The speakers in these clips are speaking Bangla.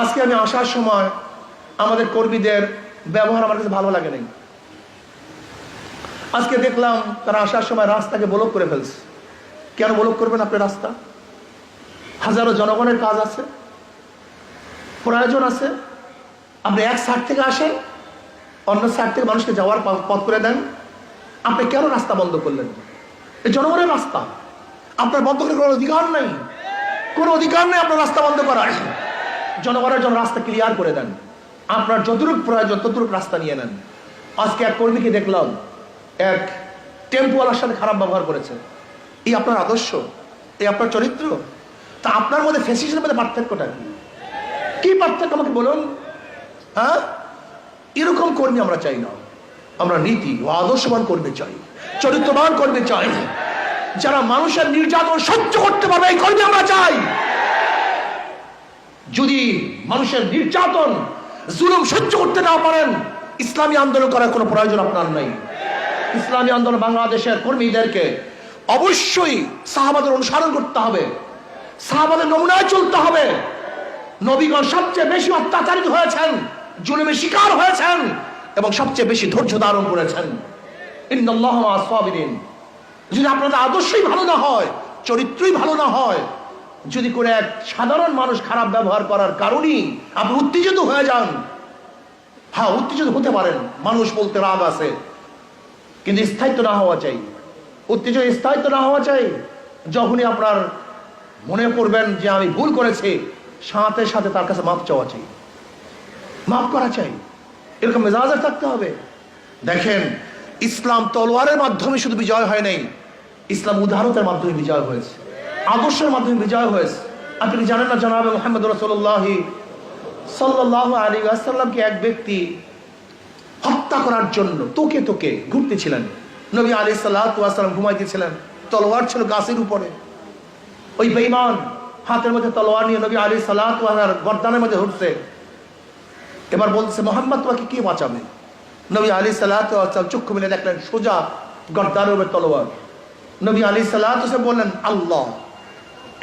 আজকে আমি আসার সময় আমাদের কর্মীদের ব্যবহার আমার কাছে ভালো লাগে নাই। আজকে দেখলাম তারা আসার সময় রাস্তাকে ব্লক করে ফেলছে। কেন ব্লক করবেন আপনি রাস্তা? হাজারো জনগণের কাজ আছে, প্রয়োজন আছে। আপনি এক সাইড থেকে আসেন, অন্য সাইড থেকে মানুষকে যাওয়ার পথ করে দেন। আপনি কেন রাস্তা বন্ধ করলেন? এই জনগণের রাস্তা, আপনার বন্ধ করার কোনো অধিকার নেই। কোনো অধিকার নেই আপনার রাস্তা বন্ধ করার। জনগণের জন্য রাস্তা ক্লিয়ার করে দেন। আপনার যতটুকু প্রয়োজন ততটুকু রাস্তা নিয়ে নেন। আজকে এক কর্মীকে দেখলাম এক টেম্পোওয়ালার সাথে খারাপ ব্যবহার করেছে। এই আপনার আদর্শ? এই আপনার চরিত্র? তা আপনার মধ্যে ফ্যাসিস্টের মধ্যে পার্থক্যটা কি পার্থক্য আমাকে বলুন। হ্যাঁ, এরকম কর্মী আমরা চাই না। আমরা নীতি ও আদর্শবান কর্মী চাই, চরিত্রবান কর্মী চাই, যারা মানুষের নির্যাতন সহ্য করতে পারবে এই কর্মী আমরা চাই। যদি মানুষের নির্যাতন জুলুম সহ্য করতে না পারেন, ইসলামী আন্দোলন করার কোনো প্রয়োজন আপনার নাই। ইসলামী আন্দোলন বাংলাদেশের কর্মীদেরকে অবশ্যই সাহাবাদের অনুসরণ করতে হবে, সাহাবাদের নমুনায় চলতে হবে। নবীগণ সবচেয়ে বেশি অত্যাচারিত হয়েছেন, জুলুমের শিকার হয়েছেন এবং সবচেয়ে বেশি ধৈর্য ধারণ করেছেন। ইন্নাল্লাহা মা'আস সাবিরিন। যদি আপনাদের আদর্শই ভালো না হয়, চরিত্রই ভালো না হয়, যদি করে এক সাধারণ মানুষ খারাপ ব্যবহার করার কারণেই আপনি উত্তেজিত হয়ে যান, হ্যাঁ উত্তেজিত হতে পারেন, মানুষ বলতে রাগ আছে, কিন্তু স্থায়িত্ব না হওয়া চাই। উত্তেজিত স্থায়িত্ব না হওয়া চাই। যখনই আপনার মনে করবেন যে আমি ভুল করেছি, সাথে সাথে তার কাছে মাপ চাওয়া চাই, মাপ করা চাই। এরকম মেজাজে থাকতে হবে। দেখেন, ইসলাম তলোয়ারের মাধ্যমে শুধু বিজয় হয় নাই, ইসলাম উদারতার মাধ্যমে বিজয় হয়েছে, আদর্শের মাধ্যমে বিজয় হয়েছে। আপনি জানেন না, জনাবে মুহাম্মদ রাসূলুল্লাহ সাল্লাল্লাহু আলাইহি ওয়াসাল্লামকে এক ব্যক্তি হত্যা করার জন্য তোকে তোকে ঘুরতেছিলেন। নবী আলাইহিস সালাতু ওয়াস সালাম ঘুমাইতেছিলেন, তলোয়ার ছিল গাছের উপরে। ওই বেঈমান হাতের মধ্যে তলোয়ার নিয়ে নবী আলাইহিস সালাতু ওয়াস সালাম গর্দানের মধ্যে উঠছে। এবার বলছে, মোহাম্মদ তোমাকে কে বাঁচাবে? নবী আলাইহিস সালাতু ওয়াস সালাম চক্ষু মেলে দেখলেন সোজা গর্দানের উপর তলোয়ার। নবী আলাইহিস সালাতু ওয়াস সালাম বললেন আল্লাহ।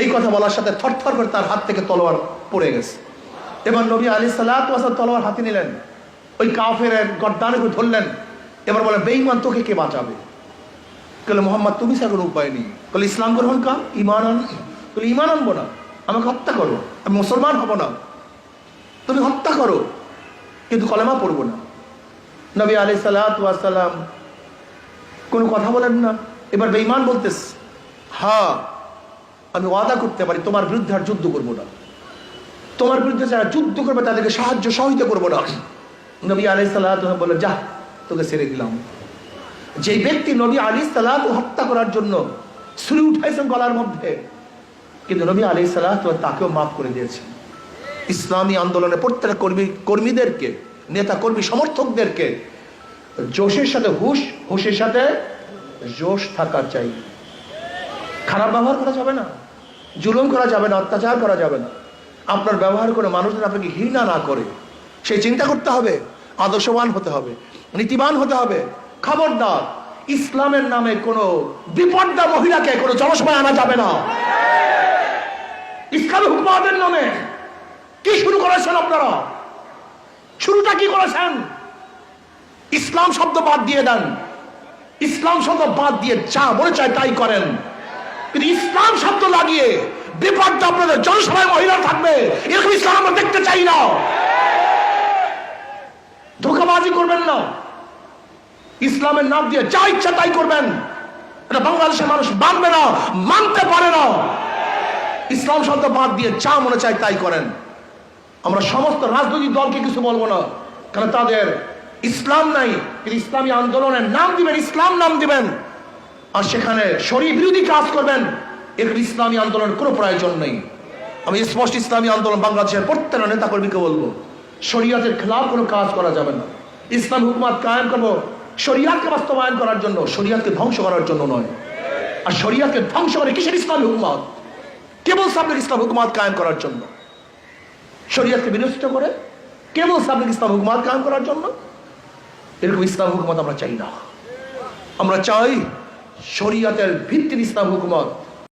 এই কথা বলার সাথে থরথর করে তার হাত থেকে তলোয়ার পড়ে গেছে। এবার নবী আলাইহিস সালাতু ওয়াস সালাম তলোয়ার হাতে নিলেন, ওই কাফেরের গর্দানে করে ধরলেন। এবার বলেন, বেঈমান তোকে কে বাঁচাবে? বলে, মোহাম্মদ তুমি ছাড়া কোনো উপায় নেই। বলে, ইসলাম গ্রহণ কর, ঈমান আন। বলে, ঈমান আনবো না, আমাকে হত্যা করো, আমি মুসলমান হব না। তুমি হত্যা করো, কিন্তু কলেমা পড়বো না। নবী আলাইহিস সালাতু ওয়াস সালাম কোনো কথা বলেন না। এবার বেঈমান বলতেছে, হ্যাঁ আমি ওয়াদা করতে পারি তোমার বিরুদ্ধে আর যুদ্ধ করবো না, তোমার বিরুদ্ধে যারা যুদ্ধ করবে তাদেরকে সাহায্য সহযোগিতা করবো না। নবী আলাইহিস সালাতু ওয়াস সালাম বললেন, যা তোকে ছেড়ে দিলাম। যে ব্যক্তি নবী আলাইহিস সালাতু হত্যা করার জন্য ছুরি উঠাইছেন গলার মধ্যে, কিন্তু নবী আলাইহিস সালাতু তাকেও মাফ করে দিয়েছেন। ইসলামী আন্দোলনের প্রত্যেকটা কর্মীদেরকে, নেতা কর্মী সমর্থকদেরকে জোশের সাথে হুশের সাথে জোশ থাকা চাই। খারাপ ব্যবহার করা যাবে না, জুলুম করা যাবে না, অত্যাচার করা যাবে না। আপনার ব্যবহার করে মানুষজন আপনাকে ঘৃণা না করে সেই চিন্তা করতে হবে। আদর্শবান হতে হবে, নীতিবান হতে হবে। খবরদার, ইসলামের নামে কোনো বিপর্দা মহিলাকে কোনো জনসভায় আনা যাবে না। ইসলামী হুকুমাতের নামে কি শুরু করেছেন আপনারা? শুরুটা কি করেছেন? ইসলাম শব্দ বাদ দিয়ে দেন, ইসলাম শব্দ বাদ দিয়ে যা মনে চায় তাই করেন। কিন্তু ইসলাম শব্দ লাগিয়ে বিপর্দা আপনাদের জনসভায় মহিলা থাকবে, এরকম ইসলাম আমরা দেখতে চাই না। ধোঁকাবাজি করবেন না, ইসলামের নাম দিয়ে যা ইচ্ছা তাই করবেন, এটা বাংলাদেশের মানুষ মানবে না, মানতে পারে না। ইসলাম শব্দ বাদ দিয়ে যা মনে চায় তাই করেন। আমরা সমস্ত রাজনৈতিক দলকে কিছু বলবো না, কারণ তাদের ইসলাম নাই, কিন্তু ইসলামী আন্দোলনের নাম দিবেন, ইসলাম নাম দিবেন, আর সেখানে শরীয়ত বিরোধী কাজ করবেন। এর ইসলামী আন্দোলনের কোনো প্রয়োজন নেই। আমি স্পষ্ট ইসলামী আন্দোলন বাংলাদেশের প্রত্যেকটা নেতা কর্মীকে বলবো, শরীয়তের খেলাফ কোনো কাজ করা যাবে না। ইসলাম হুকুমত কায়েম করবো শরীয়তকে বাস্তবায়ন করার জন্য, শরীয়তকে ধ্বংস করার জন্য নয়। আর শরীয়তকে ধ্বংস করে কিসের ইসলামী হুকুমত? কেবল সামনের ইসলাম হুকুমত কায়েম করার জন্য। শরীয়তকে বিনষ্ট করে কেবল সামনের ইসলাম হুকুমত কায়েম করার জন্য। এরকম ইসলাম হুকুমত আমরা চাই না। আমরা চাই শরীয়তের ভিত্তির ইসলাম হুকুমত।